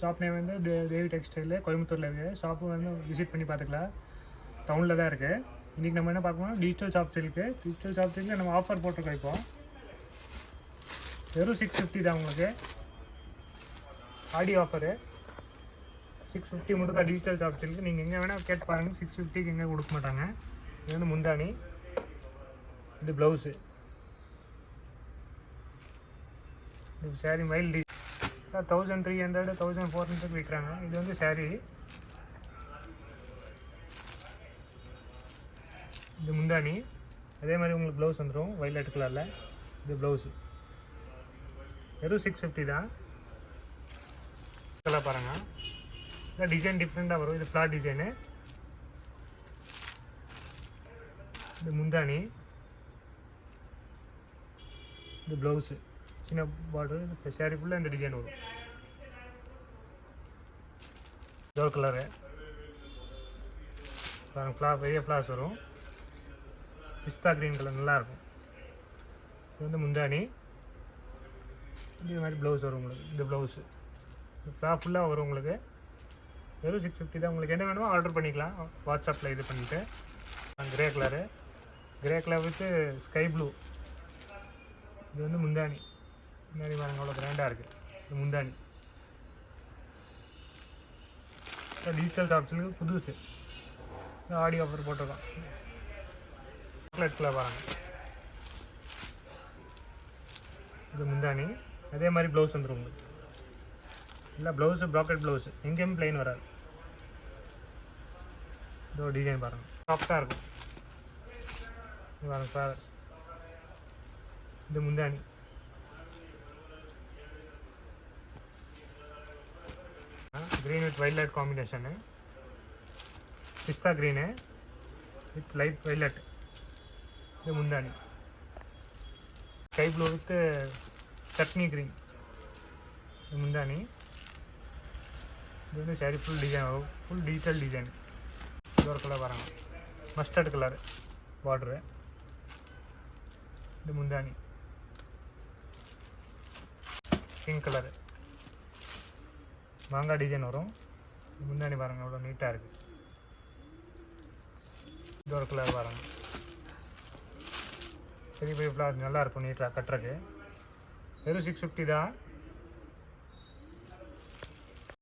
Shop name வந்து தேவி textile கோயம்புத்தூரில் இருக்குது. ஷாப்பு வந்து விசிட் பண்ணி பார்த்துக்கலாம். டவுனில் தான் இருக்குது. இன்றைக்கி நம்ம என்ன பார்க்கணும், டிஜிட்டல் ஷாப் ஸ்டைலுக்கு. டிஜிட்டல் ஷாப் ஸ்டைலில் நம்ம ஆஃபர் போட்டிருக்கோம். இப்போ வெறும் 650 தான் உங்களுக்கு ஆடி ஆஃபரு. 650 மட்டும் தான் டிஜிட்டல் ஷாப் ஸ்டைலுக்கு. நீங்கள் எங்கே வேணால் கேட்டு பாருங்கள், 650க்கு எங்கே கொடுக்க மாட்டாங்க. இது வந்து முந்தானி, இது ப்ளவுஸு, இது சாரீ மைல் 1300 1400 விற்கிறாங்க. இது வந்து சாரீ, இது முந்தானி. அதே மாதிரி உங்களுக்கு ப்ளவுஸ் வந்துடும் வைலட் கலரில். இது ப்ளவுஸு வெறும் 650 தான். கலர் பாருங்கள், இல்லை டிசைன் டிஃப்ரெண்ட்டாக வரும். இது ஃப்ளாட் டிசைனு. இது முந்தானி, இது ப்ளவுஸு சின்ன பார்டர். இந்த சாரீ ஃபுல்லாக இந்த டிசைன் வரும். டோர் கலரு பெரிய ஃப்ளாஸ் வரும். பிஸ்தா க்ரீன் கலர் நல்லாயிருக்கும். இது வந்து முந்தானி. இதே மாதிரி ப்ளவுஸ் வரும் உங்களுக்கு. இது ப்ளவுஸு ஃப்ளாப் ஃபுல்லாக வரும் உங்களுக்கு. வெறும் 650 தான். உங்களுக்கு என்ன வேணுமோ ஆர்டர் பண்ணிக்கலாம் வாட்ஸ்அப்பில் இது பண்ணிவிட்டு. Grey colour, grey colour with sky blue. இது வந்து முந்தானி. முந்தானி பாருங்க அவ்வளோ கிராண்டாக இருக்குது. இது முந்தானி டிஜிட்டல் ஷாப்ஸுக்கு புதுசு ஆடி ஆஃபர் போட்டிருக்கோம். சாக்லேட் கலர் பாருங்கள், இது முந்தானி. அதே மாதிரி ப்ளவுஸ் வந்துடும் உங்களுக்கு. இல்லை ப்ளவுஸு ப்ராக்கெட் ப்ளவுஸு, எங்கேயும் ப்ளைன் வராது. இதோ டிசைன் பாருங்கள், சாஃப்டாக இருக்கும். இது பாருங்கள் சார், இது முந்தானி. Green with violet combination, pista green with light violet. இது முந்தானி. Sky blue with chutney green. இது முந்தானி. இது வந்து சாரி ஃபுல் டிசைன் வரும், ஃபுல் டிஜிட்டல் டிசைன். இது ஒரு கலர் வராங்க, மஸ்டர்ட் கலர் பார்டரு. இது முந்தானி. பிங்க் கலரு மாங்காய் டிசைன் வரும். முந்தானி பாருங்கள் அவ்வளோ நீட்டாக இருக்குது. இது ஒரு கலர் பாருங்கள், பெரிய பெரிய ஃப்ளார் நல்லாயிருக்கும் நீட்டாக கட்டுறதுக்கு. வெறும் 650 தான்.